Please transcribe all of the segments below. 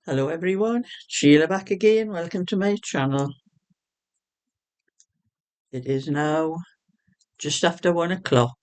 Hello everyone, Sheila back again. Welcome to my channel. It is now just after 1 o'clock.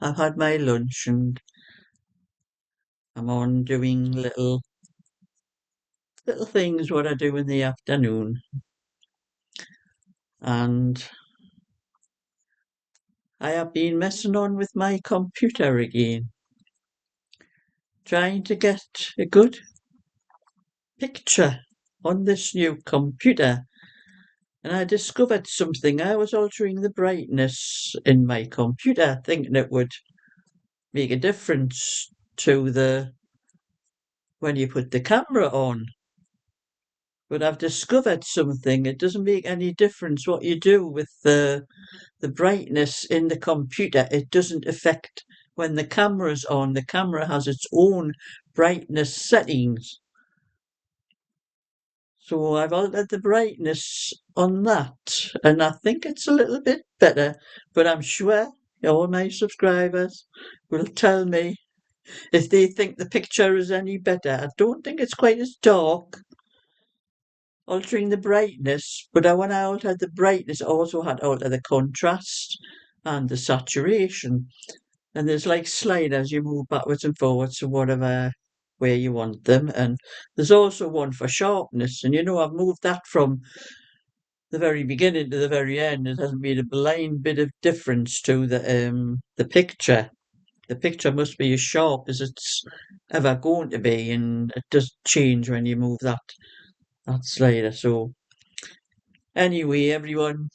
I've had my lunch and I'm on doing little things what I do in the afternoon. And I have been messing on with my computer again, trying to get a good picture on this new computer. And I discovered something. I was altering the brightness in my computer, thinking it would make a difference to when you put the camera on. But I've discovered something. It doesn't make any difference what you do with the brightness in the computer. It doesn't affect when the camera's on. The camera has its own brightness settings. So I've altered the brightness on that, and I think it's a little bit better, but I'm sure all my subscribers will tell me if they think the picture is any better. I don't think it's quite as dark, altering the brightness, but when I altered the brightness, I also had to alter the contrast and the saturation. And there's like sliders, you move backwards and forwards to whatever where you want them. And there's also one for sharpness. And I've moved that from the very beginning to the very end. It hasn't made a blind bit of difference to the picture. The picture must be as sharp as it's ever going to be, and it does change when you move that slider. So anyway, everyone,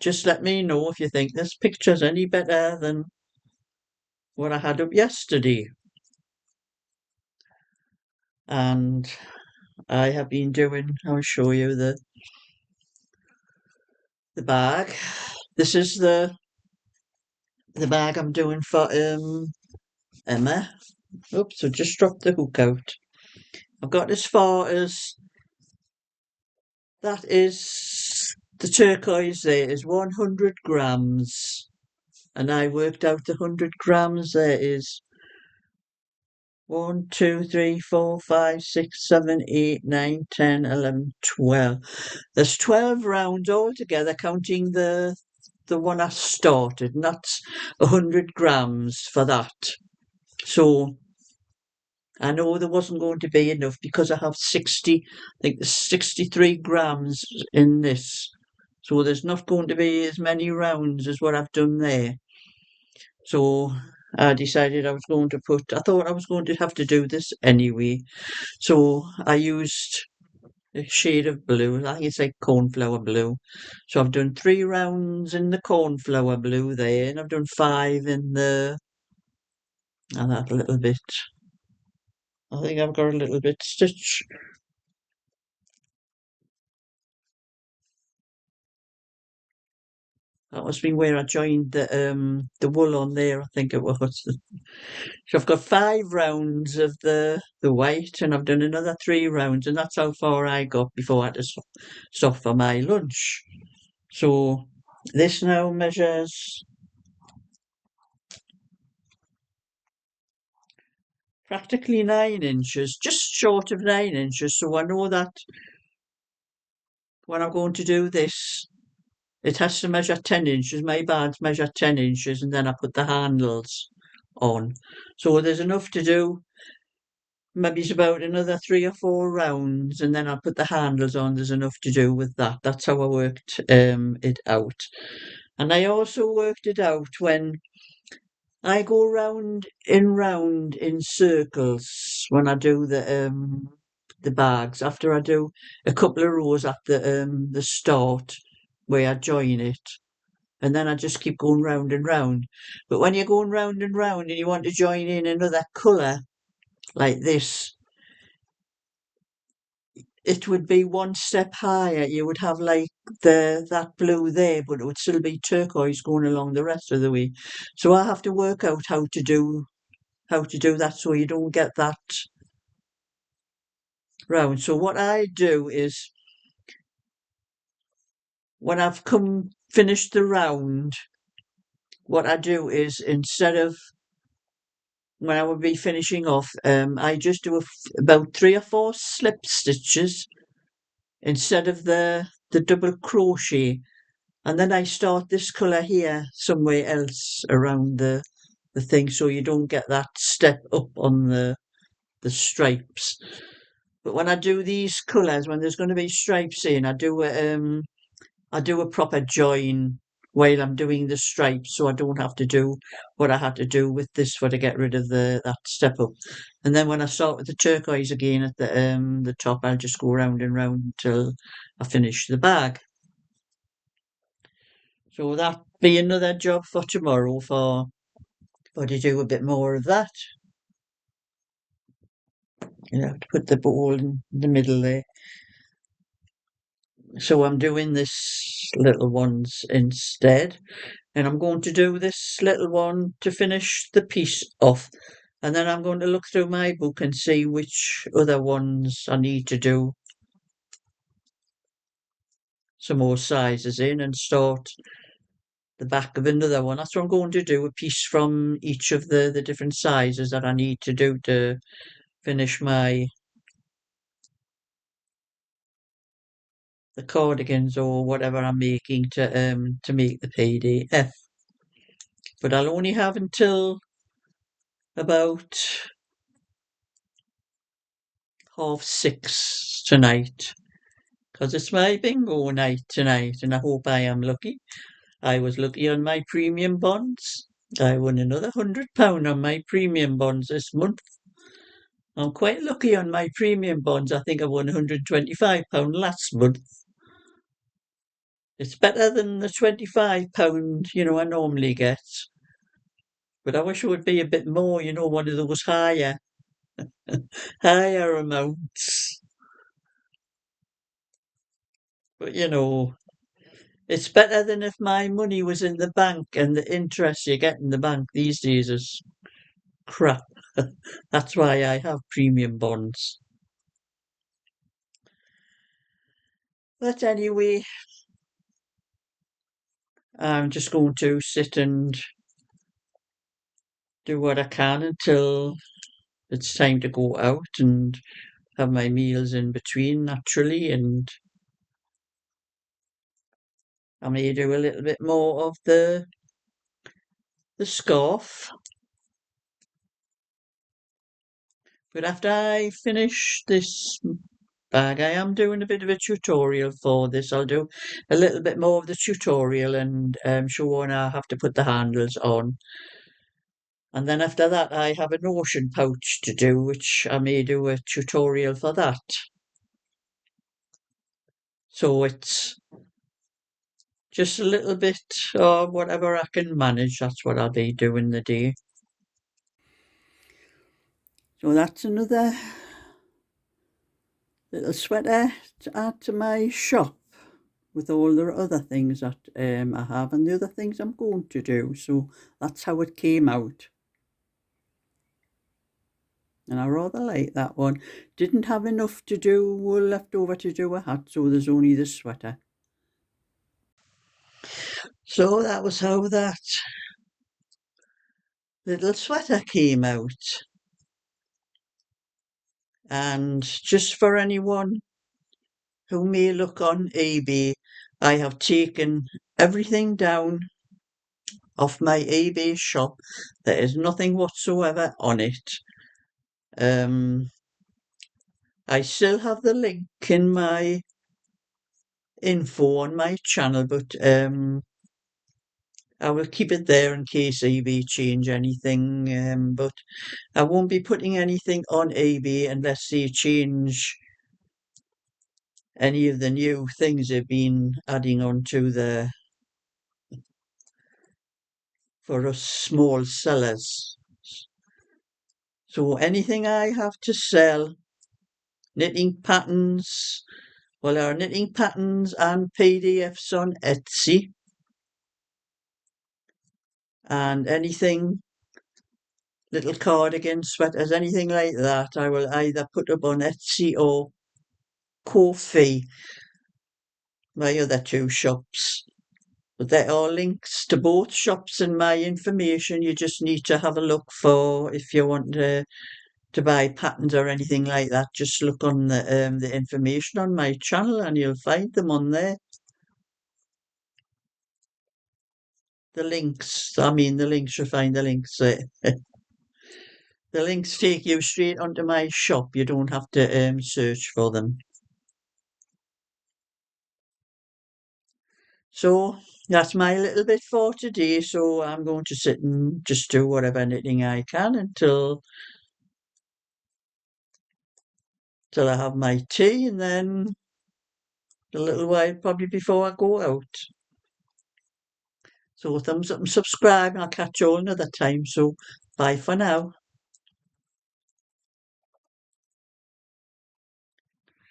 just let me know if you think this picture's any better than what I had up yesterday. And I have been doing, I'll show you the bag. This is the bag I'm doing for Emma. Oops, I just dropped the hook out. I've got as far as that is the turquoise there is 100 grams. And I worked out the 100 grams there is 1, 2, 3, 4, 5, 6, 7, 8, 9, 10, 11, 12. There's 12 rounds altogether, counting the one I started, and that's 100 grams for that. So I know there wasn't going to be enough because I have 60, I think there's 63 grams in this. So there's not going to be as many rounds as what I've done there. So I decided I thought I was going to have to do this anyway. So I used a shade of blue. I think it's like cornflower blue. So I've done 3 rounds in the cornflower blue there, and I've done 5 in and that little bit. I think I've got a little bit stitch. That must be where I joined the wool on there, I think it was. So I've got 5 rounds of the white, and I've done another 3 rounds, and that's how far I got before I had to stop for my lunch. So this now measures practically 9 inches, just short of 9 inches. So I know that when I'm going to do this, it has to measure 10 inches. My bags measure 10 inches, and then I put the handles on. So there's enough to do. Maybe it's about another 3 or 4 rounds, and then I'll put the handles on. There's enough to do with that. That's how I worked it out. And I also worked it out when I go round in circles when I do the bags. After I do a couple of rows at the start where I join it, and then I just keep going round and round. But when you're going round and round and you want to join in another colour like this, it would be one step higher. You would have like that blue there, but it would still be turquoise going along the rest of the way. So I have to work out how to do that so you don't get that round. So what I do is when I've finished the round, what I do is instead of when I will be finishing off, I just do about 3 or 4 slip stitches instead of the double crochet, and then I start this colour here somewhere else around the thing, so you don't get that step up on the stripes. But when I do these colours, when there's going to be stripes in, I do a proper join while I'm doing the stripes, so I don't have to do what I had to do with this for to get rid of that step up. And then when I start with the turquoise again at the top, I'll just go round and round until I finish the bag. So that be another job for tomorrow for to do a bit more of that. You know, to put the ball in the middle there. So I'm doing this little ones instead, and I'm going to do this little one to finish the piece off, and then I'm going to look through my book and see which other ones I need to do some more sizes in and start the back of another one. That's what I'm going to do, a piece from each of the different sizes that I need to do to finish the cardigans or whatever I'm making to make the PDF. But I'll only have until about 6:30 tonight, 'cause it's my bingo night tonight, and I hope I am lucky. I was lucky on my premium bonds. I won another £100 on my premium bonds this month. I'm quite lucky on my premium bonds. I think I won £125 last month. It's better than the £25, I normally get. But I wish it would be a bit more, one of those higher amounts. But it's better than if my money was in the bank, and the interest you get in the bank these days is crap. That's why I have premium bonds. But anyway, I'm just going to sit and do what I can until it's time to go out and have my meals in between naturally, and I may do a little bit more of the scarf. But after I finish this bag, I am doing a bit of a tutorial for this. I'll do a little bit more of the tutorial and show when I have to put the handles on. And then after that, I have a notion pouch to do, which I may do a tutorial for that. So it's just a little bit of whatever I can manage. That's what I'll be doing the day. So that's another little sweater to add to my shop with all the other things that I have and the other things I'm going to do. So that's how it came out. And I rather like that one. Didn't have enough to do, left over to do a hat, so there's only the sweater. So that was how that little sweater came out. And just for anyone who may look on eBay, I have taken everything down off my eBay shop. There is nothing whatsoever on it. I still have the link in my info on my channel, but I will keep it there in case eBay change anything. But I won't be putting anything on eBay unless they change any of the new things they've been adding on to for us small sellers. So anything I have to sell, knitting patterns, well, our knitting patterns and PDFs on Etsy, and anything, little cardigans, sweaters, anything like that, I will either put up on Etsy or Ko-fi, my other two shops. But they're all links to both shops and my information. You just need to have a look for if you want to buy patterns or anything like that. Just look on the information on my channel and you'll find them on there. The links, I mean the links, you'll find the links there. The links take you straight onto my shop. You don't have to search for them. So that's my little bit for today. So I'm going to sit and just do whatever knitting I can till I have my tea, and then a little while probably before I go out. So thumbs up and subscribe, and I'll catch you all another time. So bye for now.